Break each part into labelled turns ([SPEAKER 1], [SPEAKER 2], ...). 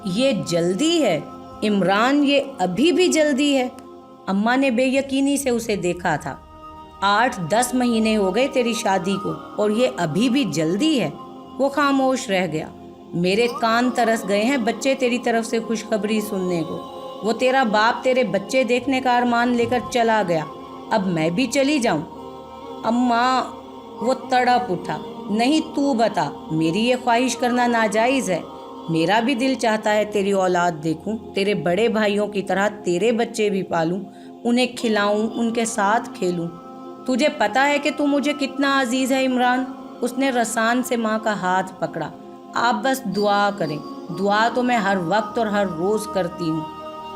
[SPEAKER 1] یہ جلدی ہے عمران، یہ ابھی بھی جلدی ہے؟ اماں نے بے یقینی سے اسے دیکھا تھا۔ 8-10 مہینے ہو گئے تیری شادی کو اور یہ ابھی بھی جلدی ہے؟ وہ خاموش رہ گیا۔ میرے کان ترس گئے ہیں بچے تیری طرف سے خوشخبری سننے کو۔ وہ تیرا باپ تیرے بچے دیکھنے کا ارمان لے کر چلا گیا، اب میں بھی چلی جاؤں؟ اماں، وہ تڑپ اٹھا۔ نہیں، تو بتا، میری یہ خواہش کرنا ناجائز ہے؟ میرا بھی دل چاہتا ہے تیری اولاد دیکھوں، تیرے بڑے بھائیوں کی طرح تیرے بچے بھی پالوں، انہیں کھلاؤں، ان کے ساتھ کھیلوں۔ تجھے پتا ہے کہ تو مجھے کتنا عزیز ہے عمران؟ اس نے رسان سے ماں کا ہاتھ پکڑا۔ آپ بس دعا کریں۔ دعا تو میں ہر وقت اور ہر روز کرتی ہوں۔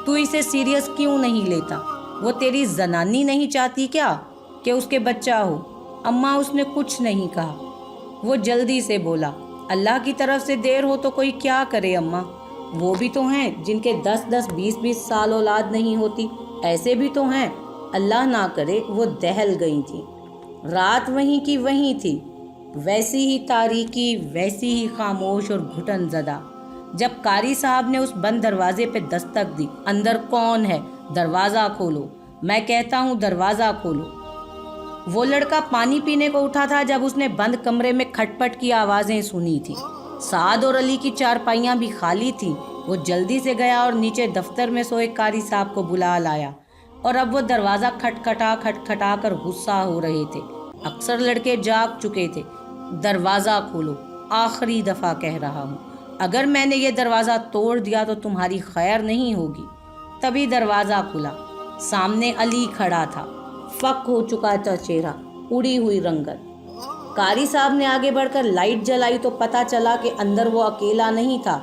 [SPEAKER 1] تو اسے سیریس کیوں نہیں لیتا؟ وہ تیری زنانی نہیں چاہتی کیا کہ اس کے بچہ ہو؟ اماں، اس نے کچھ نہیں کہا۔ وہ جلدی سے بولا، اللہ کی طرف سے دیر ہو تو کوئی کیا کرے اماں؟ وہ بھی تو ہیں جن کے 10-10 20-20 سال اولاد نہیں ہوتی، ایسے بھی تو ہیں۔ اللہ نہ کرے وہ دہل گئی تھی۔ رات وہیں کی وہیں تھی، ویسی ہی تاریکی، ویسی ہی خاموش اور گھٹن زدہ۔ جب قاری صاحب نے اس بند دروازے پہ دستک دی، اندر کون ہے؟ دروازہ کھولو، میں کہتا ہوں دروازہ کھولو۔ وہ لڑکا پانی پینے کو اٹھا تھا جب اس نے بند کمرے میں کھٹ پٹ کی آوازیں سنی تھی۔ سعد اور علی کی چارپائیاں بھی خالی تھیں۔ وہ جلدی سے گیا اور نیچے دفتر میں سوئے قاری صاحب کو بلا لایا، اور اب وہ دروازہ کھٹکھٹا کر غصہ ہو رہے تھے۔ اکثر لڑکے جاگ چکے تھے۔ دروازہ کھولو، آخری دفعہ کہہ رہا ہوں، اگر میں نے یہ دروازہ توڑ دیا تو تمہاری خیر نہیں ہوگی۔ تبھی دروازہ کھلا۔ سامنے علی کھڑا تھا، فک ہو چکا تھا چہرہ، اڑی ہوئی رنگت۔ قاری صاحب نے آگے بڑھ کر لائٹ جلائی تو پتہ چلا کہ اندر وہ اکیلا نہیں تھا۔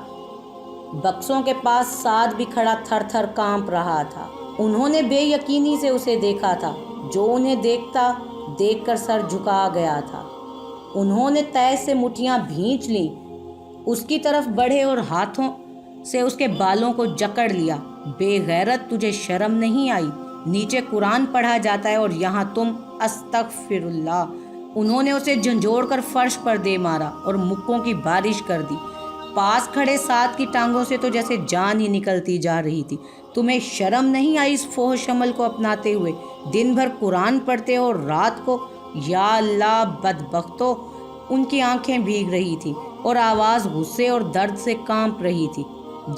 [SPEAKER 1] بکسوں کے پاس سعد بھی کھڑا تھر تھر کانپ رہا تھا۔ انہوں نے بے یقینی سے اسے دیکھا تھا، جو انہیں دیکھ کر سر جھکا گیا تھا۔ انہوں نے تیز سے مٹھیاں بھینچ لیں، اس کی طرف بڑھے اور ہاتھوں سے اس کے بالوں کو جکڑ لیا۔ بے غیرت، تجھے شرم نہیں آئی؟ نیچے قرآن پڑھا جاتا ہے اور یہاں تم استغفر اللہ۔ انہوں نے اسے جھنجھوڑ کر فرش پر دے مارا اور مکوں کی بارش کر دی۔ پاس کھڑے سعد کی ٹانگوں سے تو جیسے جان ہی نکلتی جا رہی تھی۔ تمہیں شرم نہیں آئی اس فحش عمل کو اپناتے ہوئے؟ دن بھر قرآن پڑھتے ہو اور رات کو، یا اللہ بدبختو! ان کی آنکھیں بھیگ رہی تھیں اور آواز غصے اور درد سے کانپ رہی تھی۔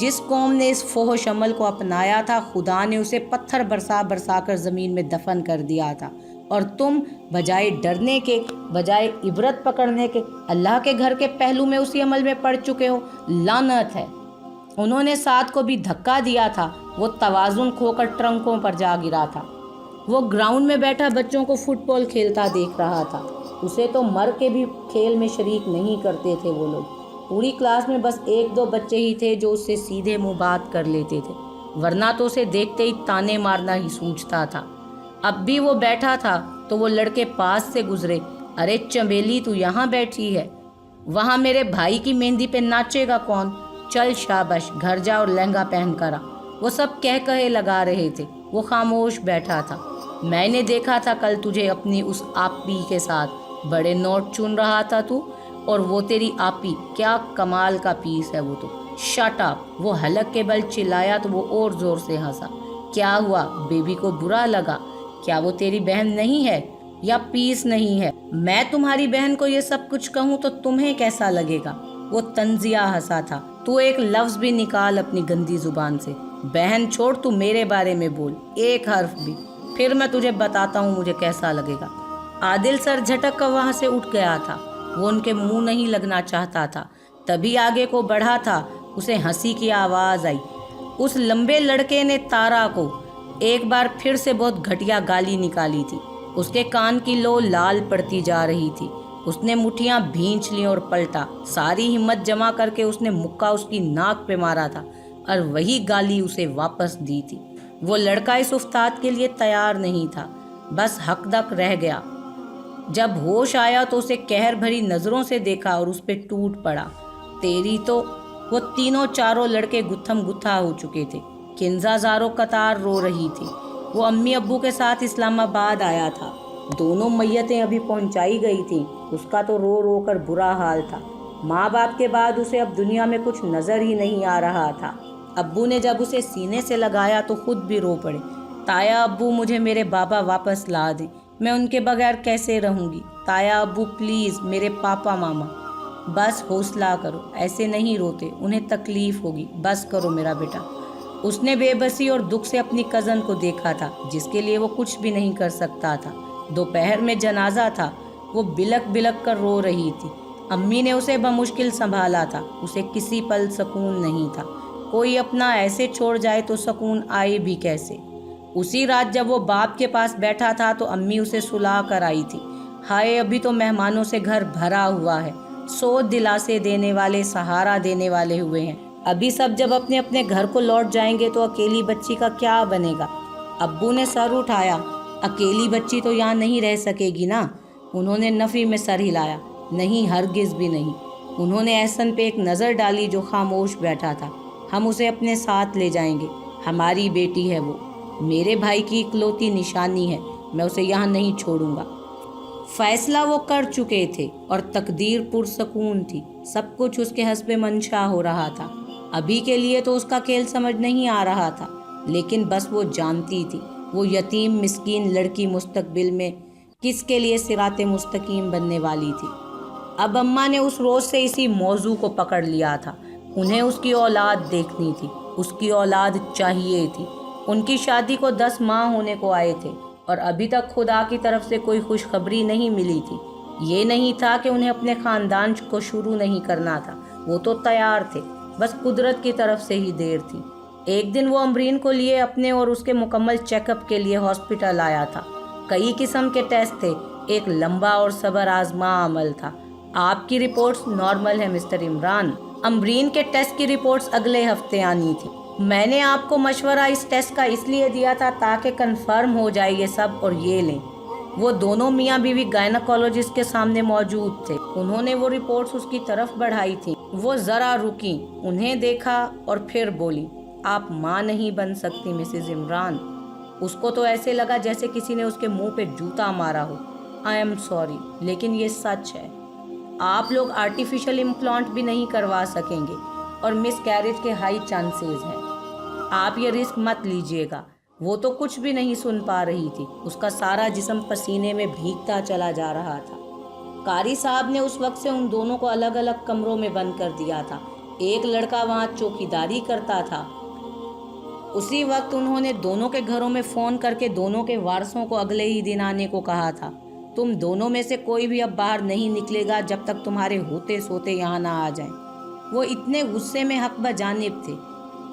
[SPEAKER 1] جس قوم نے اس فحش عمل کو اپنایا تھا، خدا نے اسے پتھر برسا کر زمین میں دفن کر دیا تھا، اور تم بجائے ڈرنے کے، بجائے عبرت پکڑنے کے، اللہ کے گھر کے پہلو میں اسی عمل میں پڑ چکے ہو۔ لعنت ہے! انہوں نے سعد کو بھی دھکا دیا تھا۔ وہ توازن کھو کر ٹرنکوں پر جا گرا تھا۔ وہ گراؤنڈ میں بیٹھا بچوں کو فٹ بال کھیلتا دیکھ رہا تھا۔ اسے تو مر کے بھی کھیل میں شریک نہیں کرتے تھے وہ لوگ۔ پوری کلاس میں بس 1-2 بچے ہی تھے جو اس سے سیدھے منہ بات کر لیتے تھے، ورنہ تو اسے دیکھتے ہی تانے مارنا ہی سوچتا تھا۔ اب بھی وہ بیٹھا تھا تو وہ لڑکے پاس سے گزرے۔ ارے چنبیلی، تو یہاں بیٹھی ہے؟ وہاں میرے بھائی کی مہندی پہ ناچے گا کون؟ چل شابش، گھر جا اور لہنگا پہن کر آ۔ وہ سب کہے لگا رہے تھے۔ وہ خاموش بیٹھا تھا۔ میں نے دیکھا تھا کل تجھے اپنی اس آپی کے ساتھ، بڑے نوٹ چن رہا تھا تو، اور وہ تیری آپی کیا کمال کا پیس ہے وہ تو۔ Shut up! وہ حلق کے بل چلایا تو وہ اور زور سے ہنسا۔ کیا ہوا؟ بیبی کو برا لگا؟ کیا وہ تیری بہن نہیں ہے یا پیس نہیں ہے؟ میں تمہاری بہن کو یہ سب کچھ کہوں تو تمہیں کیسا لگے گا؟ وہ طنزیہ ہنسا تھا۔ تو ایک لفظ بھی نکال اپنی گندی زبان سے۔ بہن چھوڑ، تو میرے بارے میں بول، ایک حرف بھی، پھر میں تجھے بتاتا ہوں مجھے کیسا لگے گا۔ عادل سر جھٹک کر وہاں سے اٹھ گیا تھا۔ وہ ان کے منہ نہیں لگنا چاہتا تھا۔ تبھی آگے کو بڑھا تھا، اسے ہنسی کی آواز آئی۔ اس لمبے لڑکے نے تارا کو ایک بار پھر سے بہت گھٹیا گالی نکالی تھی۔ اس کے کان کی لو لال پڑتی جا رہی تھی۔ اس نے مٹھیاں بھینچ لیں اور پلٹا۔ ساری ہمت جمع کر کے اس نے مکہ اس کی ناک پہ مارا تھا اور وہی گالی اسے واپس دی تھی۔ وہ لڑکا اس افتاد کے لیے تیار نہیں تھا، بس حق دک رہ گیا۔ جب ہوش آیا تو اسے قہر بھری نظروں سے دیکھا اور اس پہ ٹوٹ پڑا۔ تیری تو! وہ تینوں چاروں لڑکے گتھم گتھا ہو چکے تھے۔ کنزا زاروں قطار رو رہی تھی۔ وہ امی ابو کے ساتھ اسلام آباد آیا تھا۔ دونوں میتیں ابھی پہنچائی گئی تھیں۔ اس کا تو رو رو کر برا حال تھا۔ माँ बाप के बाद उसे अब दुनिया में कुछ नज़र ही नहीं आ रहा था। अब्बू ने जब उसे सीने से लगाया तो खुद भी रो पड़े। ताया अब्बू, मुझे मेरे बाबा वापस ला दें, मैं उनके बगैर कैसे रहूँगी। ताया अब्बू प्लीज़, मेरे पापा मामा। बस हौसला करो, ऐसे नहीं रोते, उन्हें तकलीफ़ होगी, बस करो मेरा बेटा। उसने बेबसी और दुख से अपनी कज़न को देखा था, जिसके लिए वो कुछ भी नहीं कर सकता था। दोपहर में जनाजा था, वो बिलक बिलक कर रो रही थी। अम्मी ने उसे बमुश्किल संभाला था, उसे किसी पल सुकून नहीं था। कोई अपना ऐसे छोड़ जाए तो सुकून आए भी कैसे। उसी रात जब वो बाप के पास बैठा था तो अम्मी उसे सुला कर आई थी। हाय, अभी तो मेहमानों से घर भरा हुआ है, सो दिलासे देने वाले, सहारा देने वाले हुए हैं। अभी सब जब अपने अपने घर को लौट जाएंगे तो अकेली बच्ची का क्या बनेगा। अब्बू ने सर उठाया। अकेली बच्ची तो यहाँ नहीं रह सकेगी ना। उन्होंने नफ़ी में सर हिलाया। नहीं, हरगिज़ भी नहीं। उन्होंने एहसन पे एक नज़र डाली जो खामोश बैठा था। हम उसे अपने साथ ले जाएंगे, हमारी बेटी है वो, मेरे भाई की इकलौती निशानी है, मैं उसे यहाँ नहीं छोड़ूंगा। फैसला वो कर चुके थे और तकदीर पुरसकून थी। सब कुछ उसके हस्बे मंशा हो रहा था। अभी के लिए तो उसका खेल समझ नहीं आ रहा था, लेकिन बस वो जानती थी वो यतीम मिस्कीन लड़की मुस्तकबिल में किसके लिए सिराते मुस्तकीम बनने वाली थी। अब अम्मा ने उस रोज़ से इसी मौजू को पकड़ लिया था। उन्हें उसकी औलाद देखनी थी, उसकी औलाद चाहिए थी। उनकी शादी को 10 माह होने को आए थे और अभी तक खुदा की तरफ से कोई खुशखबरी नहीं मिली थी। ये नहीं था कि उन्हें अपने ख़ानदान को शुरू नहीं करना था, वो तो तैयार थे, बस कुदरत की तरफ से ही देर थी। एक दिन वो अमरीन को लिए अपने और उसके मुकम्मल चेकअप के लिए हॉस्पिटल आया था। कई किस्म के टेस्ट थे, एक लंबा और सब्र आजमा अमल था। आपकी रिपोर्ट्स नॉर्मल है मिस्टर इमरान। अमरीन के टेस्ट की रिपोर्ट्स अगले हफ्ते आनी थी। मैंने आपको मशवरा इस टेस्ट का इसलिए दिया था ताकि कंफर्म हो जाए ये सब, और ये लें। वो दोनों मियाँ बीवी गायनकोलॉजिस्ट के सामने मौजूद थे। उन्होंने वो रिपोर्ट्स उसकी तरफ बढ़ाई थी। वो ज़रा रुकी, उन्हें देखा और फिर बोली, आप माँ नहीं बन सकती मिसेज इमरान। उसको तो ऐसे लगा जैसे किसी ने उसके मुंह पे जूता मारा हो। आई एम सॉरी, लेकिन ये सच है। आप लोग आर्टिफिशियल इम्प्लांट भी नहीं करवा सकेंगे और मिस कैरेज के हाई चांसेस हैं। आप ये रिस्क मत लीजिएगा। वो तो कुछ भी नहीं सुन पा रही थी, उसका सारा जिस्म पसीने में भीगता चला जा रहा था। कारी साहब ने उस वक्त से उन दोनों को अलग अलग कमरों में बंद कर दिया था। एक लड़का वहाँ चौकीदारी करता था। उसी वक्त उन्होंने दोनों के घरों में फ़ोन करके दोनों के वारसों को अगले ही दिन आने को कहा था। तुम दोनों में से कोई भी अब बाहर नहीं निकलेगा जब तक तुम्हारे होते सोते यहाँ ना आ जाएं। वो इतने गुस्से में हक बजानिब थे।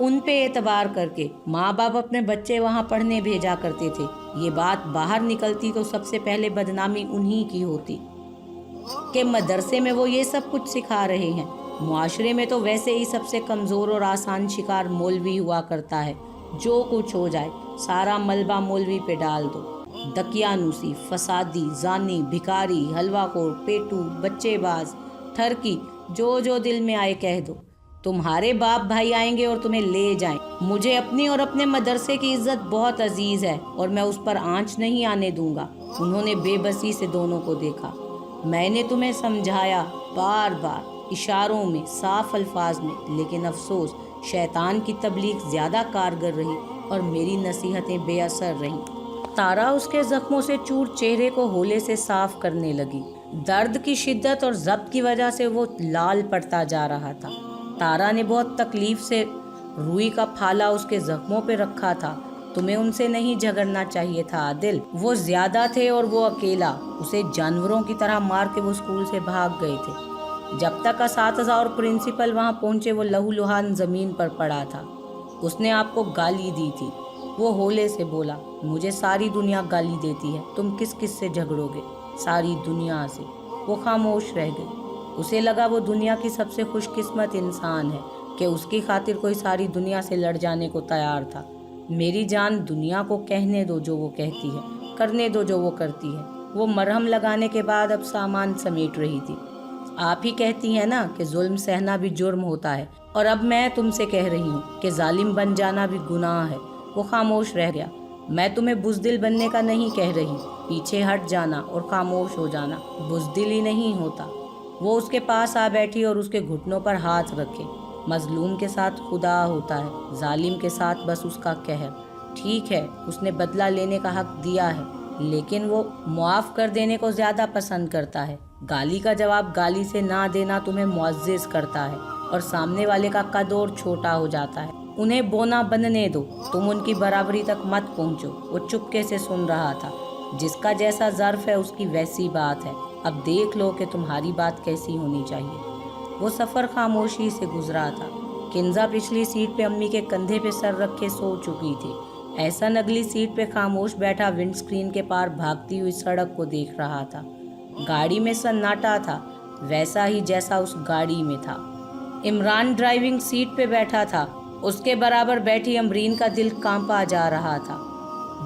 [SPEAKER 1] उन पे एतबार करके माँ बाप अपने बच्चे वहाँ पढ़ने भेजा करते थे। ये बात बाहर निकलती तो सबसे पहले बदनामी उन्हीं की होती कि मदरसे में वो ये सब कुछ सिखा रहे हैं। मुआशरे में तो वैसे ही सबसे कमज़ोर और आसान शिकार मौलवी हुआ करता है। जो कुछ हो जाए सारा मलबा मौलवी पे डाल दो। दकियानूसी, फसादी, जानी, भिखारी, हलवाखोर, पेटू, बच्चेबाज, ठरकी, जो दिल में आए कह दो। तुम्हारे बाप भाई आएंगे और तुम्हें ले जाएं। मुझे अपनी और अपने मदरसे की इज्जत बहुत अजीज है और मैं उस पर आंच नहीं आने दूंगा। उन्होंने बेबसी से दोनों को देखा। मैंने तुम्हें समझाया बार बार, इशारों में, साफ अल्फाज में, लेकिन अफसोस शैतान की तबलीग ज़्यादा कारगर रही और मेरी नसीहतें बेअसर रहीं। तारा उसके जख्मों से चूर चेहरे को होले से साफ करने लगी। दर्द की शिद्दत और ज़ब्त की वजह से वो लाल पड़ता जा रहा था। तारा ने बहुत तकलीफ से रुई का फाला उसके जख्मों पे रखा था। तुम्हें उनसे नहीं झगड़ना चाहिए था आदिल। वो ज्यादा थे और वो अकेला। उसे जानवरों की तरह मार के वो स्कूल से भाग गए थे। जब तक असातिज़ा और प्रिंसिपल वहाँ पहुँचे वो लहूलुहान ज़मीन पर पड़ा था। उसने आपको गाली दी थी। वो होले से बोला, मुझे सारी दुनिया गाली देती है, तुम किस किस से झगड़ोगे? सारी दुनिया से। वो खामोश रह गई। उसे लगा वो दुनिया की सबसे खुशकिस्मत इंसान है कि उसकी खातिर कोई सारी दुनिया से लड़ जाने को तैयार था। मेरी जान, दुनिया को कहने दो जो वो कहती है, करने दो जो वो करती है। वो मरहम लगाने के बाद अब सामान समेट रही थी। आप ही कहती हैं ना कि जुल्म सहना भी जुर्म होता है, और अब मैं तुमसे कह रही हूँ कि जालिम बन जाना भी गुनाह है। वो खामोश रह गया। मैं तुम्हें बुज़दिल बनने का नहीं कह रही, पीछे हट जाना और खामोश हो जाना बुज़दिल ही नहीं होता। वो उसके पास आ बैठी और उसके घुटनों पर हाथ रखे। मजलूम के साथ खुदा होता है, जालिम के साथ बस उसका कहर। ठीक है, उसने बदला लेने का हक दिया है, लेकिन वो मुआफ कर देने को ज्यादा पसंद करता है। गाली का जवाब गाली से ना देना तुम्हें मुअज्जिज करता है और सामने वाले का कद और छोटा हो जाता है। उन्हें बोना बनने दो, तुम उनकी बराबरी तक मत पहुंचो। वो चुपके से सुन रहा था। जिसका जैसा ज़र्फ है उसकी वैसी बात है। अब देख लो कि तुम्हारी बात कैसी होनी चाहिए। वो सफ़र खामोशी से गुजरा था। किंजा पिछली सीट पे अम्मी के कंधे पे सर रखे सो चुकी थी। एहसन अगली सीट पे खामोश बैठा विंड स्क्रीन के पार भागती हुई सड़क को देख रहा था। गाड़ी में सन्नाटा था, वैसा ही जैसा उस गाड़ी में था। इमरान ड्राइविंग सीट पे बैठा था। उसके बराबर बैठी अमरीन का दिल कांपा जा रहा था,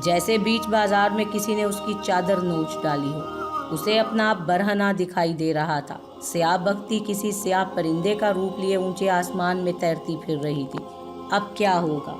[SPEAKER 1] जैसे बीच बाजार में किसी ने उसकी चादर नोच डाली हो। उसे अपना आप बरहना दिखाई दे रहा था। स्याह बख्ती किसी स्याह परिंदे का रूप लिए ऊंचे आसमान में तैरती फिर रही थी। अब क्या होगा,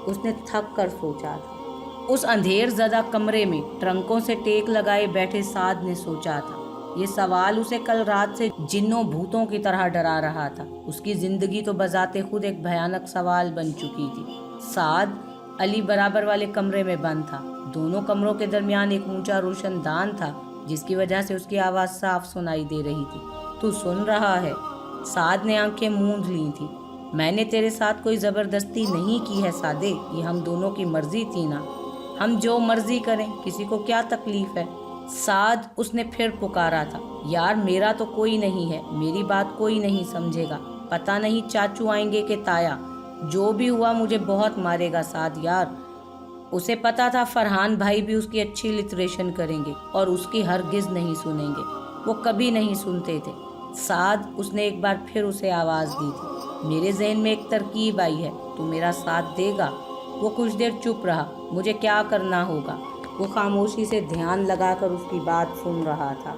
[SPEAKER 1] उसने थक कर सोचा था। उस अंधेर ज़दा कमरे में ट्रंकों से टेक लगाए बैठे साद ने सोचा था। ये सवाल उसे कल रात से जिन्नों भूतों की तरह डरा रहा था। उसकी जिंदगी तो बजाते खुद एक भयानक सवाल बन चुकी थी। साद अली बराबर वाले कमरे में बंद था। दोनों कमरों के दरमियान एक ऊंचा रोशनदान था, जिसकी वजह से उसकी आवाज़ साफ सुनाई दे रही थी। तू सुन रहा है? साद ने आंखें मूंद ली थी। मैंने तेरे साथ कोई ज़बरदस्ती नहीं की है सादे, ये हम दोनों की मर्जी थी ना। हम जो मर्जी करें, किसी को क्या तकलीफ है? साद, उसने फिर पुकारा था। यार मेरा तो कोई नहीं है, मेरी बात कोई नहीं समझेगा। पता नहीं चाचू आएंगे कि ताया। जो भी हुआ मुझे बहुत मारेगा साद यार। उसे पता था फरहान भाई भी उसकी अच्छी लिटरेशन करेंगे और उसकी हरगिज नहीं सुनेंगे। वो कभी नहीं सुनते थे। साद, उसने एक बार फिर उसे आवाज़ दी थी। मेरे जहन में एक तरकीब आई है, तू मेरा साथ देगा? वो कुछ देर चुप रहा। मुझे क्या करना होगा? वो खामोशी से ध्यान लगाकर उसकी बात सुन रहा था।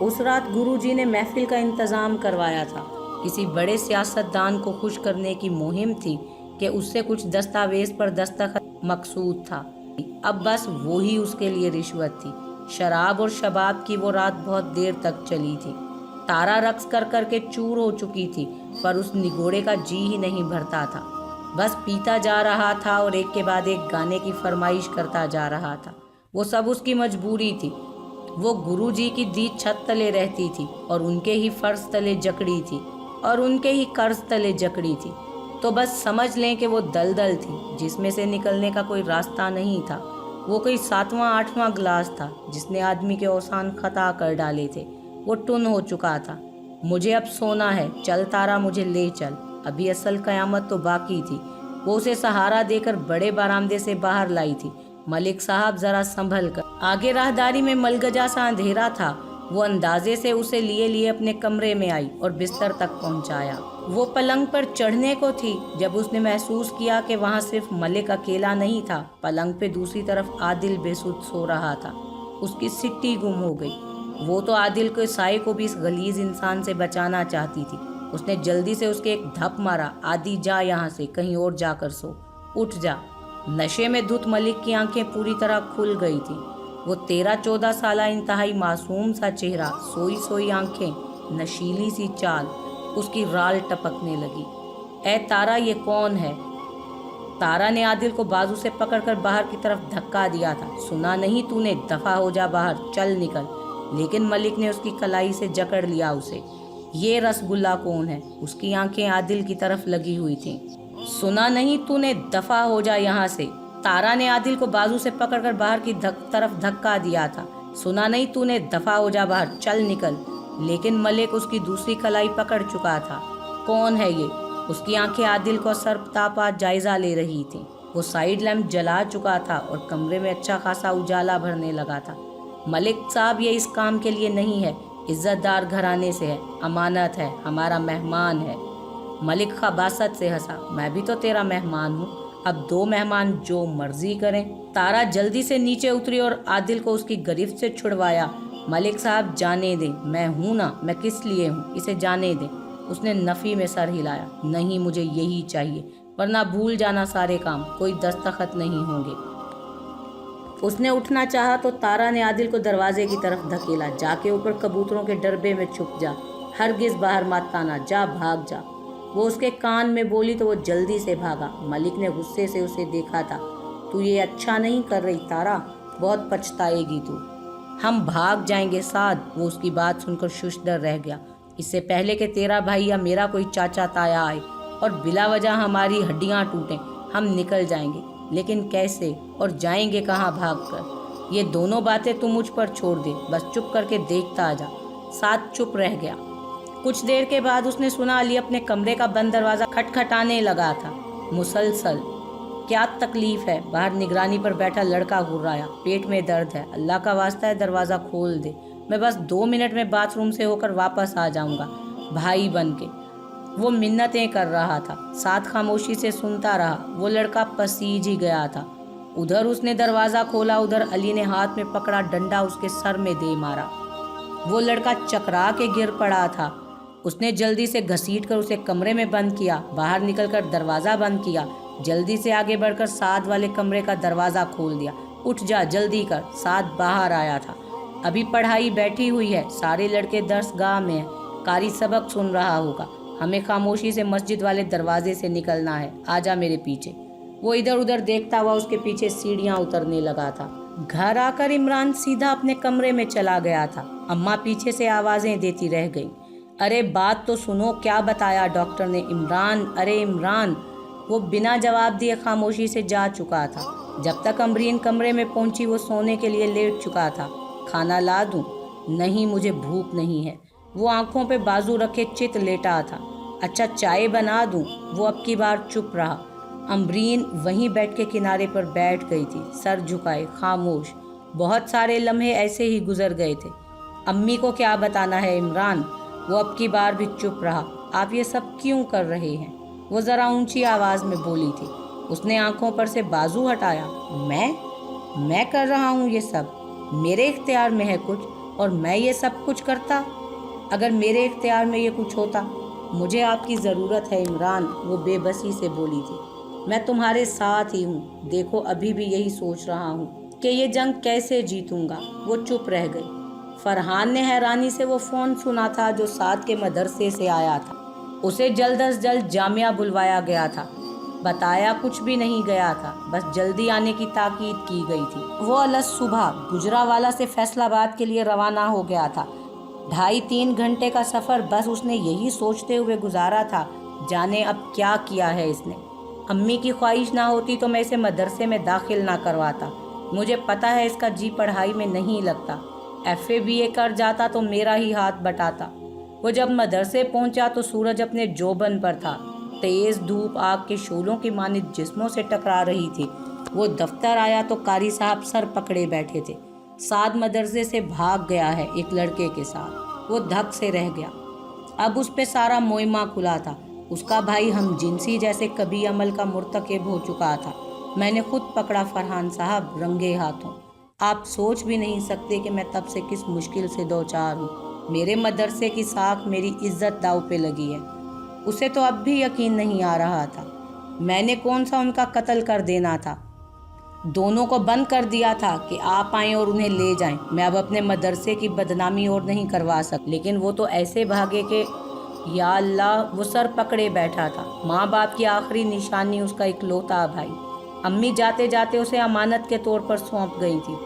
[SPEAKER 1] उस रात गुरुजी ने महफिल का इंतज़ाम करवाया था। किसी बड़े सियासतदान को खुश करने की मुहिम थी कि उससे कुछ दस्तावेज पर दस्तखत मकसूद था। अब बस वो ही उसके लिए रिश्वत थी। शराब और शबाब की वो रात बहुत देर तक चली थी। तारा रक्स कर कर के चूर हो चुकी थी, पर उस निगोड़े का जी ही नहीं भरता था। बस पीता जा रहा था और एक के बाद एक गाने की फरमाइश करता जा रहा था। वो सब उसकी मजबूरी थी। वो गुरुजी की दी छत तले रहती थी और उनके ही फर्ज तले जकड़ी थी और उनके ही कर्ज तले जकड़ी थी। तो बस समझ लें कि वो दलदल थी जिसमें से निकलने का कोई रास्ता नहीं था। वो कोई 7वां 8वां गिलास था जिसने आदमी के औसान खता कर डाले थे। वो टुन हो चुका था। मुझे अब सोना है, चल तारा मुझे ले चल। अभी असल कयामत तो बाकी थी। वो उसे सहारा देकर बड़े बरामदे से बाहर लाई थी। मलिक साहब जरा संभल कर। आगे राहदारी में मलगजा सा अंधेरा था। वो अंदाजे से उसे लिए लिए अपने कमरे में आई और बिस्तर तक पहुंचाया। वो पलंग पर चढ़ने को थी जब उसने महसूस किया कि वहां सिर्फ मलिक अकेला नहीं था। पलंग पे दूसरी तरफ आदिल बेसुध सो रहा था। उसकी सिट्टी गुम हो गई। वो तो आदिल के साए को भी इस गलीज इंसान से बचाना चाहती थी। उसने जल्दी से उसके एक धप मारा। आदि जा यहाँ से, कहीं और जाकर सो, उठ जा। नशे में धुत मलिक की आंखें पूरी तरह खुल गई थी। वो 13-14 साल इंतहाई मासूम सा चेहरा, सोई सोई आंखें, नशीली सी चाल, उसकी राल टपकने लगी। ए तारा, ये कौन है? तारा ने आदिल को बाजू से पकड़कर बाहर की तरफ धक्का दिया था। सुना नहीं तूने? दफा हो जा बाहर, चल निकल। लेकिन मलिक ने उसकी कलाई से जकड़ लिया उसे। ये रसगुल्ला कौन है? उसकी आंखें आदिल की तरफ लगी हुई थीं। सुना नहीं तूने? दफा हो जा यहाँ से। तारा ने आदिल को बाजू से पकड़कर बाहर की तरफ धक्का दिया था। सुना नहीं तूने? दफा हो जा बाहर, चल निकल। लेकिन मलिक उसकी दूसरी कलाई पकड़ चुका था। कौन है ये? उसकी आंखें आदिल को सरतापा जायजा ले रही थीं। वो साइड लैंप जला चुका था और कमरे में अच्छा खासा उजाला भरने लगा था। मलिक साहब, ये इस काम के लिए नहीं है, इज्जतदार घराने से है, अमानत है, हमारा मेहमान है। मलिक खबासत से हंसा। मैं भी तो तेरा मेहमान हूँ। अब 2 मेहमान जो मर्जी करें। तारा जल्दी से नीचे उतरी और आदिल को उसकी गिरफ्त से छुड़वाया। मलिक साहब, जाने दें, मैं हूँ ना, मैं किस लिए हूँ, इसे जाने दें। उसने नफ़ी में सर हिलाया। नहीं, मुझे यही चाहिए, वरना भूल जाना सारे काम, कोई दस्तखत नहीं होंगे। उसने उठना चाहा तो तारा ने आदिल को दरवाजे की तरफ धकेला। जाके ऊपर कबूतरों के डरबे में छुप जा। हरगिज बाहर मत आना, जा भाग जा। वो उसके कान में बोली तो वो जल्दी से भागा। मलिक ने गुस्से से उसे देखा था। तू ये अच्छा नहीं कर रही तारा, बहुत पछताएगी तू। हम भाग जाएंगे साद। वो उसकी बात सुनकर शुशदर रह गया। इससे पहले कि तेरा भाई या मेरा कोई चाचा ताया आए और बिला वजह हमारी हड्डियां टूटें, हम निकल जाएंगे। लेकिन कैसे और जाएंगे कहाँ भागकर? ये दोनों बातें तू मुझ पर छोड़ दे, बस चुप करके देखता आ जा। साद चुप रह गया। कुछ देर के बाद उसने सुना अली अपने कमरे का बंद दरवाज़ा खटखटाने लगा था मुसलसल। क्या तकलीफ है? बाहर निगरानी पर बैठा लड़का घुर्राया। पेट में दर्द है, अल्लाह का वास्ता है दरवाज़ा खोल दे, मैं बस 2 मिनट में बाथरूम से होकर वापस आ जाऊंगा, भाई बन के। वो मिन्नतें कर रहा था। साथ खामोशी से सुनता रहा। वो लड़का पसीज ही गया था। उधर उसने दरवाज़ा खोला, उधर अली ने हाथ में पकड़ा डंडा उसके सर में दे मारा। वो लड़का चकरा के गिर पड़ा था। उसने जल्दी से घसीट कर उसे कमरे में बंद किया, बाहर निकलकर दरवाज़ा बंद किया, जल्दी से आगे बढ़कर साद वाले कमरे का दरवाज़ा खोल दिया। उठ जा, जल्दी कर। साद बाहर आया था। अभी पढ़ाई बैठी हुई है, सारे लड़के दर्सगाह में हैं, कारी सबक सुन रहा होगा। हमें खामोशी से मस्जिद वाले दरवाजे से निकलना है, आजा मेरे पीछे। वो इधर उधर देखता हुआ उसके पीछे सीढ़ियाँ उतरने लगा था। घर आकर इमरान सीधा अपने कमरे में चला गया था। अम्मा पीछे से आवाज़ें देती रह गई। अरे बात तो सुनो, क्या बताया डॉक्टर ने? इमरान, अरे इमरान। वो बिना जवाब दिए खामोशी से जा चुका था। जब तक अमरीन कमरे में पहुंची वो सोने के लिए लेट चुका था। खाना ला दूं? नहीं, मुझे भूख नहीं है। वो आंखों पे बाजू रखे चित लेटा था। अच्छा, चाय बना दूं? वो अब की बार चुप रहा। अमरीन वहीं बेड के किनारे पर बैठ गई थी, सर झुकाए, खामोश। बहुत सारे लम्हे ऐसे ही गुजर गए थे। अम्मी को क्या बताना है इमरान? वो अब की बार भी चुप रहा। आप ये सब क्यों कर रहे हैं? वो ज़रा ऊंची आवाज़ में बोली थी। उसने आंखों पर से बाजू हटाया। मैं कर रहा हूँ ये सब? मेरे इख्तियार में है कुछ और मैं ये सब कुछ करता? अगर मेरे इख्तियार में ये कुछ होता। मुझे आपकी ज़रूरत है इमरान, वो बेबसी से बोली थी। मैं तुम्हारे साथ ही हूँ। देखो अभी भी यही सोच रहा हूँ कि ये जंग कैसे जीतूंगा। वो चुप रह गई। फरहान ने हैरानी से वो फ़ोन सुना था जो साद के मदरसे से आया था। उसे जल्द अज जल्द जामिया बुलवाया गया था। बताया कुछ भी नहीं गया था, बस जल्दी आने की ताकीद की गई थी। वो अलग सुबह गुजरावाला से फैसलाबाद के लिए रवाना हो गया था। 2.5-3 घंटे का सफ़र बस उसने यही सोचते हुए गुजारा था, जाने अब क्या किया है इसने। अम्मी की ख्वाहिश ना होती तो मैं इसे मदरसे में दाखिल ना करवाता। मुझे पता है इसका जी पढ़ाई में नहीं लगता। FA BA कर जाता तो मेरा ही हाथ बटाता। वो जब मदरसे पहुंचा तो सूरज अपने जोबन पर था। तेज़ धूप आग के शोलों की मानित जिस्मों से टकरा रही थी। वो दफ्तर आया तो कारी साहब सर पकड़े बैठे थे। साद मदरसे से भाग गया है एक लड़के के साथ। वो धक से रह गया। अब उस पे सारा मोइमा खुला था। उसका भाई हम जिनसी जैसे कभी अमल का मुर्तकिब हो चुका था। मैंने खुद पकड़ा फरहान साहब रंगे हाथों। आप सोच भी नहीं सकते कि मैं तब से किस मुश्किल से दो चार हूँ। मेरे मदरसे की साख, मेरी इज्जत दाव पे लगी है। उसे तो अब भी यकीन नहीं आ रहा था। मैंने कौन सा उनका कत्ल कर देना था? दोनों को बंद कर दिया था कि आप आएँ और उन्हें ले जाएं। मैं अब अपने मदरसे की बदनामी और नहीं करवा सकती। लेकिन वो तो ऐसे भागे कि या अल्लाह। वो सर पकड़े बैठा था। माँ बाप की आखिरी निशानी उसका इकलौता भाई। अम्मी जाते जाते उसे अमानत के तौर पर सौंप गई थी।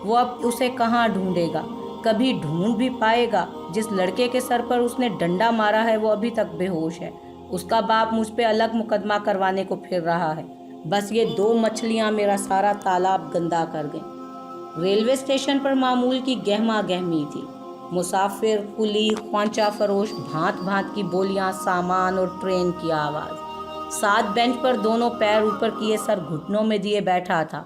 [SPEAKER 1] वो अब उसे कहाँ ढूंढेगा? कभी ढूंढ भी पाएगा? जिस लड़के के सर पर उसने डंडा मारा है वो अभी तक बेहोश है। उसका बाप मुझ पे अलग मुकदमा करवाने को फिर रहा है। बस ये 2 मछलियाँ मेरा सारा तालाब गंदा कर गईं। रेलवे स्टेशन पर मामूल की गहमा गहमी थी। मुसाफिर, कुली, ख्वांचा फरोश, भांत भांत की बोलियां, सामान और ट्रेन की आवाज़। साद बेंच पर दोनों पैर ऊपर किए सर घुटनों में दिए बैठा था।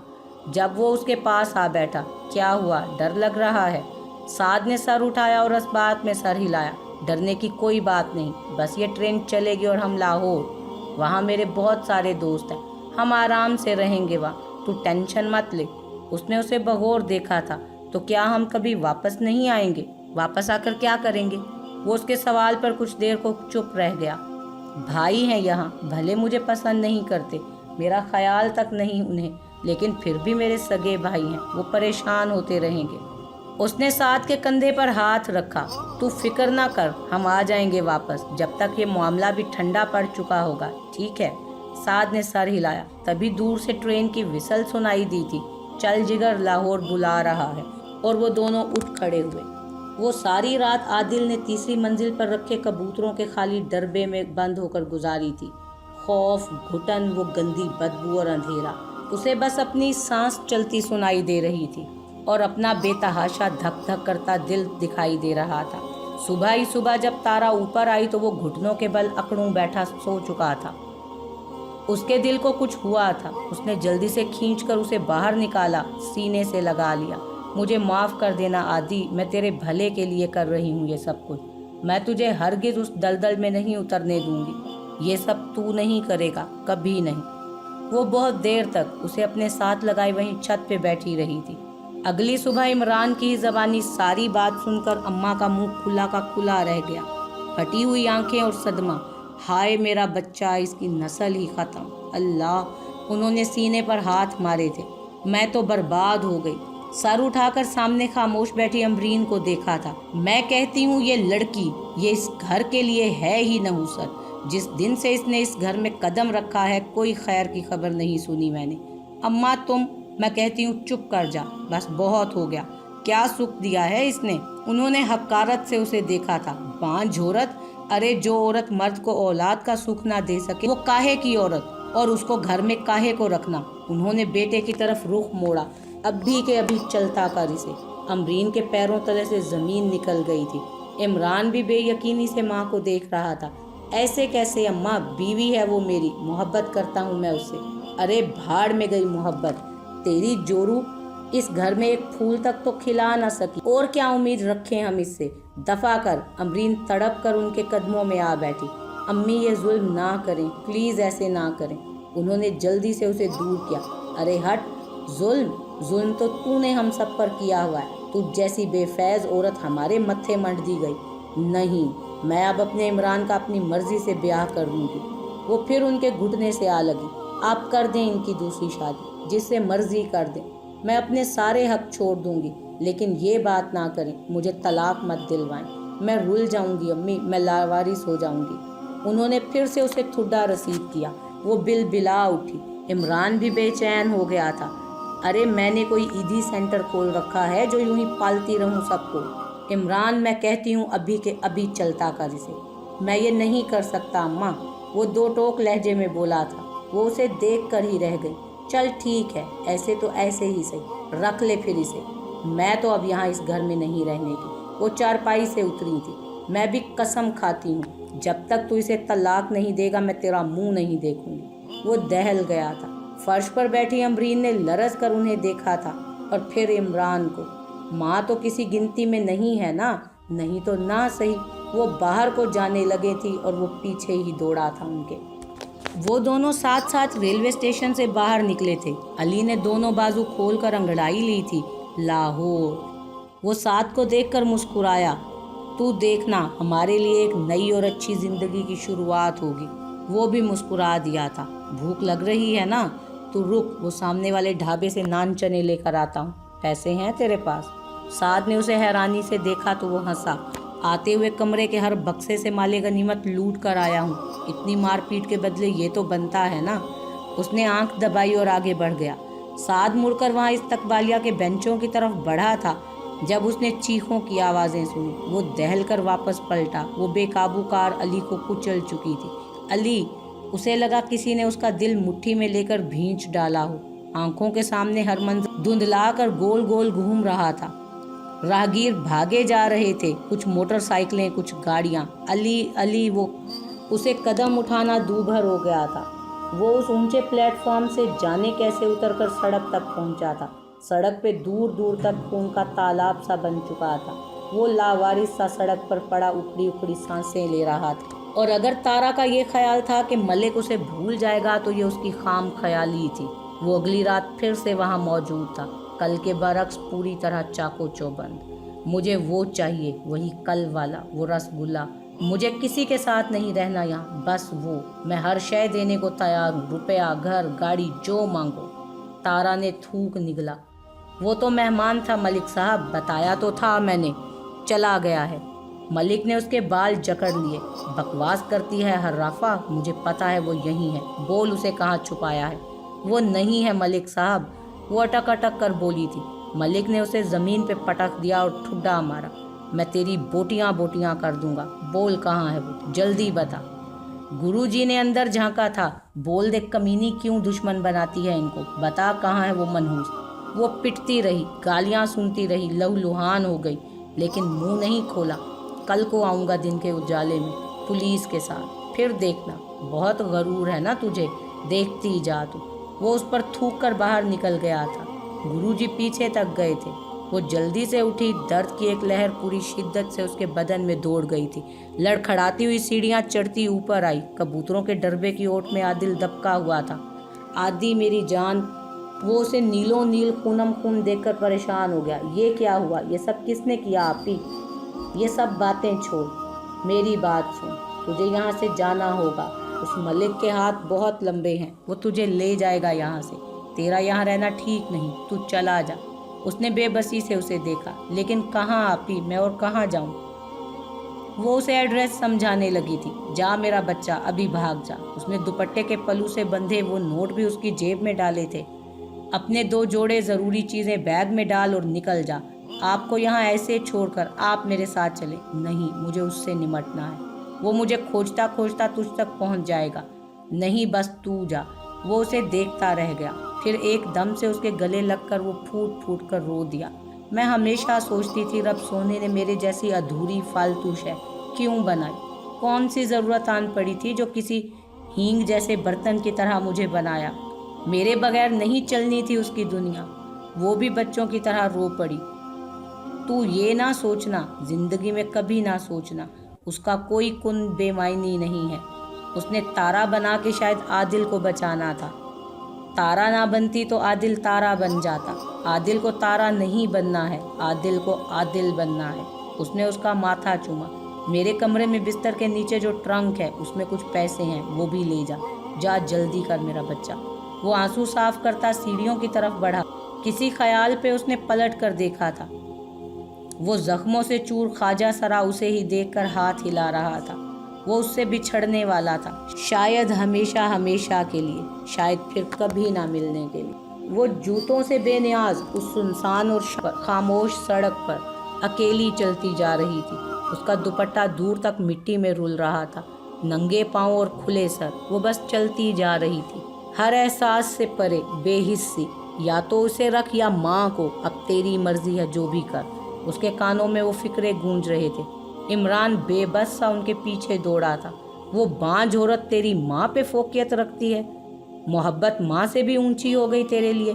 [SPEAKER 1] जब वो उसके पास आ बैठा, क्या हुआ, डर लग रहा है? साद ने सर उठाया और इस बात में सर हिलाया। डरने की कोई बात नहीं, बस ये ट्रेन चलेगी और हम लाहौर। वहाँ मेरे बहुत सारे दोस्त हैं, हम आराम से रहेंगे वहाँ, तू टेंशन मत ले। उसने उसे बगौर देखा था। तो क्या हम कभी वापस नहीं आएंगे? वापस आकर क्या करेंगे? वो उसके सवाल पर कुछ देर को चुप रह गया। भाई हैं यहाँ, भले मुझे पसंद नहीं करते, मेरा ख्याल तक नहीं उन्हें, लेकिन फिर भी मेरे सगे भाई हैं। वो परेशान होते रहेंगे। उसने साद के कंधे पर हाथ रखा। तू फिक्र ना कर, हम आ जाएंगे वापस जब तक ये मामला भी ठंडा पड़ चुका होगा, ठीक है? साद ने सर हिलाया। तभी दूर से ट्रेन की विसल सुनाई दी थी। चल जिगर, लाहौर बुला रहा है। और वो दोनों उठ खड़े हुए। वो सारी रात आदिल ने तीसरी मंजिल पर रखे कबूतरों के खाली डरबे में बंद होकर गुजारी थी। खौफ, घुटन, वो गंदी बदबू और अंधेरा। उसे बस अपनी सांस चलती सुनाई दे रही थी और अपना बेतहाशा धक धक करता दिल दिखाई दे रहा था। सुबह ही सुबह जब तारा ऊपर आई तो वो घुटनों के बल अकड़ूं बैठा सो चुका था। उसके दिल को कुछ हुआ था। उसने जल्दी से खींचकर उसे बाहर निकाला, सीने से लगा लिया। मुझे माफ़ कर देना आदि, मैं तेरे भले के लिए कर रही हूँ ये सब कुछ। मैं तुझे हरगिज़ उस दलदल में नहीं उतरने दूंगी। ये सब तू नहीं करेगा, कभी नहीं। वो बहुत देर तक उसे अपने साथ लगाए वहीं छत पे बैठी रही थी। अगली सुबह इमरान की ज़बानी सारी बात सुनकर अम्मा का मुंह खुला का खुला रह गया। फटी हुई आंखें और सदमा। हाय मेरा बच्चा, इसकी नस्ल ही ख़त्म। अल्लाह, उन्होंने सीने पर हाथ मारे थे। मैं तो बर्बाद हो गई। सर उठाकर सामने खामोश बैठी अमरीन को देखा था। मैं कहती हूँ ये लड़की, ये इस घर के लिए है ही नहुसर। जिस दिन से इसने इस घर में कदम रखा है कोई खैर की खबर नहीं सुनी मैंने। अम्मा तुम, मैं कहती हूँ चुप कर जा, बस बहुत हो गया। क्या सुख दिया है इसने? उन्होंने हकारत से उसे देखा था। बांझ औरत, अरे जो औरत मर्द को औलाद का सुख ना दे सके वो काहे की औरत, और उसको घर में काहे को रखना। उन्होंने बेटे की तरफ रुख मोड़ा। अभी के अभी चलता कर इसे। अमरीन के पैरों तले से जमीन निकल गई थी। इमरान भी बेयकीनी से माँ को देख रहा था। ऐसे कैसे अम्मा, बीवी है वो मेरी, मोहब्बत करता हूँ मैं उससे। अरे भाड़ में गई मोहब्बत तेरी जोरू, इस घर में एक फूल तक तो खिला ना सकी, और क्या उम्मीद रखें हम इससे। दफा कर। अमरीन तड़प कर उनके कदमों में आ बैठी। अम्मी ये जुल्म ना करें, प्लीज ऐसे ना करें। उन्होंने जल्दी से उसे दूर किया। अरे हट, जुल्म तो तूने हम सब पर किया हुआ है। तू जैसी बेफैज औरत हमारे मत्थे मंड दी गई। नहीं, मैं अब अपने इमरान का अपनी मर्जी से ब्याह कर दूंगी। वो फिर उनके घुटने से आ लगी। आप कर दें इनकी दूसरी शादी, जिससे मर्जी कर दें। मैं अपने सारे हक छोड़ दूंगी, लेकिन ये बात ना करें, मुझे तलाक मत दिलवाएं। मैं रुल जाऊंगी अम्मी, मैं लावारिस हो जाऊंगी। उन्होंने फिर से उसे ठुड्डा रसीद किया। वो बिलबिला उठी। इमरान भी बेचैन हो गया था। अरे मैंने कोई ईदी सेंटर खोल रखा है जो यूं ही पालती रहूं सबको। इमरान, मैं कहती हूँ अभी के अभी चलता कर इसे। मैं ये नहीं कर सकता अम्मा, वो दो टोक लहजे में बोला था। वो उसे देख कर ही रह गई। चल ठीक है, ऐसे तो ऐसे ही सही, रख ले फिर इसे। मैं तो अब यहाँ इस घर में नहीं रहने की। वो चारपाई से उतरी थी। मैं भी कसम खाती हूँ, जब तक तू इसे तलाक नहीं देगा मैं तेरा मुंह नहीं देखूंगी। वो दहल गया था। फर्श पर बैठी अमरीन ने लरस कर उन्हें देखा था और फिर इमरान को। माँ तो किसी गिनती में नहीं है ना, नहीं तो ना सही। वो बाहर को जाने लगे थी और वो पीछे ही दौड़ा था उनके। वो दोनों साथ साथ रेलवे स्टेशन से बाहर निकले थे। अली ने दोनों बाजू खोलकर अंगड़ाई ली थी। लाहौर। वो साथ को देखकर मुस्कुराया। तू देखना, हमारे लिए एक नई और अच्छी जिंदगी की शुरुआत होगी। वो भी मुस्कुरा दिया था। भूख लग रही है ना? तू रुक, वो सामने वाले ढाबे से नान चने लेकर आता हूँ। पैसे हैं तेरे पास? साद ने उसे हैरानी से देखा तो वो हंसा। आते हुए कमरे के हर बक्से से माले गनीमत लूट कर आया हूँ। इतनी मारपीट के बदले ये तो बनता है ना। उसने आंख दबाई और आगे बढ़ गया। साद मुड़कर वहाँ इस्तकबालिया के बेंचों की तरफ बढ़ा था जब उसने चीखों की आवाज़ें सुनी। वो दहल कर वापस पलटा। वो बेकाबू कार अली को कुचल चुकी थी। अली, उसे लगा किसी ने उसका दिल मुट्ठी में लेकर भींच डाला हो। आंखों के सामने हर मंजर धुंधला कर गोल गोल घूम रहा था। राहगीर भागे जा रहे थे, कुछ मोटरसाइकिलें, कुछ गाड़ियाँ। अली वो उसे कदम उठाना दूभर हो गया था। वो उस ऊंचे प्लेटफॉर्म से जाने कैसे उतरकर सड़क तक पहुंचा था। सड़क पे दूर दूर तक खून का तालाब सा बन चुका था। वो लावारिस सा सड़क पर पड़ा उखड़ी उखड़ी सांसें ले रहा था। और अगर तारा का ये ख्याल था कि मलिक उसे भूल जाएगा तो ये उसकी खाम ख्याली थी। वो अगली रात फिर से वहाँ मौजूद था, कल के बरक्स पूरी तरह चाको चौबंद। मुझे वो चाहिए, वही कल वाला, वो रसगुल्ला। मुझे किसी के साथ नहीं रहना यहाँ, बस वो। मैं हर शय देने को तैयार हूँ, रुपया, घर, गाड़ी, जो मांगो। तारा ने थूक निगला। वो तो मेहमान था मलिक साहब, बताया तो था मैंने, चला गया है। मलिक ने उसके बाल जकड़ लिए। बकवास करती है हर्राफा, मुझे पता है वो यहीं है, बोल उसे कहाँ छुपाया है। वो नहीं है मलिक साहब, वो अटक अटक कर बोली थी। मलिक ने उसे ज़मीन पे पटक दिया और ठुड्डा मारा। मैं तेरी बोटियां बोटियां कर दूंगा, बोल कहाँ है वो, जल्दी बता। गुरुजी ने अंदर झांका था। बोल दे कमीनी, क्यों दुश्मन बनाती है इनको, बता कहाँ है वो मनहूस। वो पिटती रही, गालियां सुनती रही, लहूलुहान हो गई, लेकिन मुंह नहीं खोला। कल को आऊँगा दिन के उजाले में पुलिस के साथ, फिर देखना। बहुत गरूर है ना तुझे, देखती जा तू। वो उस पर थूक कर बाहर निकल गया था। गुरुजी पीछे तक गए थे। वो जल्दी से उठी, दर्द की एक लहर पूरी शिद्दत से उसके बदन में दौड़ गई थी। लड़खड़ाती हुई सीढ़ियाँ चढ़ती ऊपर आई। कबूतरों के डरबे की ओट में आदिल दबका हुआ था। आदि मेरी जान। वो उसे नीलो नील खूनम खून देखकर परेशान हो गया। ये क्या हुआ, ये सब किसने किया आपी? ये सब बातें छोड़, मेरी बात सुन। तुझे यहाँ से जाना होगा। उस मलिक के हाथ बहुत लंबे हैं, वो तुझे ले जाएगा यहाँ से। तेरा यहाँ रहना ठीक नहीं, तू चला जा। उसने बेबसी से उसे देखा। लेकिन कहाँ आपी, मैं और कहाँ जाऊँ? वो उसे एड्रेस समझाने लगी थी। जा मेरा बच्चा, अभी भाग जा। उसने दुपट्टे के पल्लू से बंधे वो नोट भी उसकी जेब में डाले थे। अपने 2 जोड़े ज़रूरी चीज़ें बैग में डाल और निकल जा। आपको यहाँ ऐसे छोड़कर आप मेरे साथ चले? नहीं, मुझे उससे निमटना है। वो मुझे खोजता खोजता तुझ तक पहुँच जाएगा। नहीं, बस तू जा। वो उसे देखता रह गया। फिर एकदम से उसके गले लगकर वो फूट फूट कर रो दिया। मैं हमेशा सोचती थी रब सोने ने मेरे जैसी अधूरी फालतू शय क्यों बनाई। कौन सी ज़रूरत आन पड़ी थी जो किसी हींग जैसे बर्तन की तरह मुझे बनाया। मेरे बगैर नहीं चलनी थी उसकी दुनिया। वो भी बच्चों की तरह रो पड़ी। तू ये ना सोचना, जिंदगी में कभी ना सोचना, उसका कोई कुन बेमायनी नहीं है। उसने तारा बना के शायद आदिल को बचाना था। तारा ना बनती तो आदिल तारा बन जाता। आदिल को तारा नहीं बनना है, आदिल को आदिल बनना है। उसने उसका माथा चूमा। मेरे कमरे में बिस्तर के नीचे जो ट्रंक है उसमें कुछ पैसे हैं, वो भी ले जा। जा जल्दी कर मेरा बच्चा। वो आंसू साफ करता सीढ़ियों की तरफ बढ़ा। किसी ख्याल पे उसने पलट कर देखा था। वो जख्मों से चूर ख्वाजा सरा उसे ही देखकर हाथ हिला रहा था। वो उससे बिछड़ने वाला था, शायद हमेशा हमेशा के लिए, शायद फिर कभी ना मिलने के लिए। वो जूतों से बेनियाज उस सुनसान और खामोश सड़क पर अकेली चलती जा रही थी। उसका दुपट्टा दूर तक मिट्टी में रुल रहा था। नंगे पांव और खुले सर वो बस चलती जा रही थी, हर एहसास से परे, बेहिस्सी। या तो उसे रख या माँ को, अब तेरी मर्जी है, जो भी कर। उसके कानों में वो फिक्रे गूंज रहे थे। इमरान बेबस सा उनके पीछे दौड़ा था। वो बांझ औरत तेरी माँ पे फोकियत रखती है? मोहब्बत माँ से भी ऊंची हो गई तेरे लिए?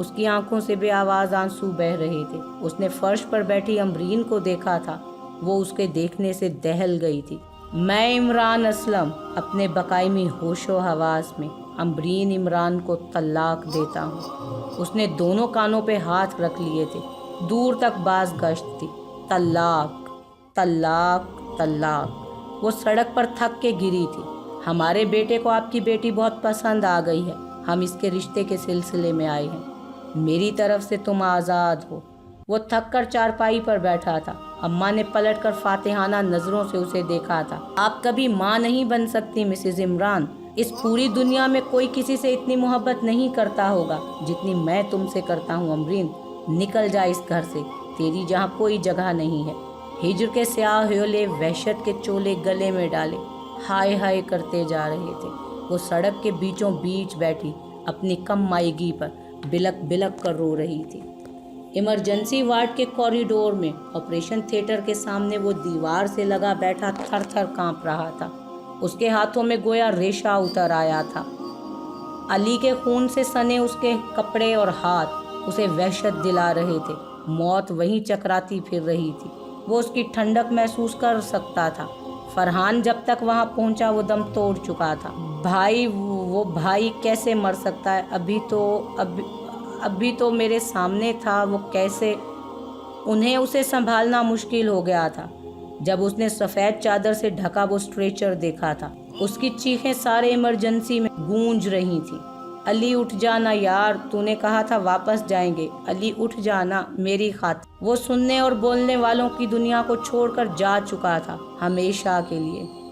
[SPEAKER 1] उसकी आंखों से बेआवाज आंसू बह रहे थे। उसने फर्श पर बैठी अमरीन को देखा था। वो उसके देखने से दहल गई थी। मैं इमरान असलम अपने बकायमी होशो हवास में अमरीन इमरान को तलाक देता हूँ। उसने दोनों कानों पे हाथ रख लिए थे। दूर तक बाज गश्त थी। तलाक, तलाक, तलाक। वो सड़क पर थक के गिरी थी। हमारे बेटे को आपकी बेटी बहुत पसंद आ गई है। हम इसके रिश्ते के सिलसिले में आए हैं। मेरी तरफ से तुम आज़ाद हो। वो थक कर चारपाई पर बैठा था। अम्मा ने पलटकर फातिहाना नज़रों से उसे देखा था। आप कभी माँ नहीं बन सकती मिसेज इमरान। इस पूरी दुनिया में कोई किसी से इतनी मोहब्बत नहीं करता होगा जितनी मैं तुमसे करता हूँ अमरीन। निकल जा इस घर से, तेरी जहाँ कोई जगह नहीं है। हिजर के स्याह ह्योले वहशत के चोले गले में डाले हाय हाय करते जा रहे थे। वो सड़क के बीचों बीच बैठी अपनी कम मायगी पर बिलक बिलक कर रो रही थी। इमरजेंसी वार्ड के कॉरिडोर में ऑपरेशन थिएटर के सामने वो दीवार से लगा बैठा थर थर काँप रहा था। उसके हाथों में गोया रेशा उतर आया था। अली के खून से सने उसके कपड़े और हाथ उसे वहशत दिला रहे थे। मौत वहीं चकराती फिर रही थी। वो उसकी ठंडक महसूस कर सकता था। फरहान जब तक वहां पहुंचा वो दम तोड़ चुका था। भाई, वो भाई कैसे मर सकता है? अभी तो मेरे सामने था। वो कैसे? उन्हें उसे संभालना मुश्किल हो गया था जब उसने सफ़ेद चादर से ढका वो स्ट्रेचर देखा था। उसकी चीखें सारे इमरजेंसी में गूंज रही थी। علی اٹھ جانا یار، تو نے کہا تھا واپس جائیں گے، علی اٹھ جانا میری خاطر۔ وہ سننے اور بولنے والوں کی دنیا کو چھوڑ کر جا چکا تھا ہمیشہ کے لیے۔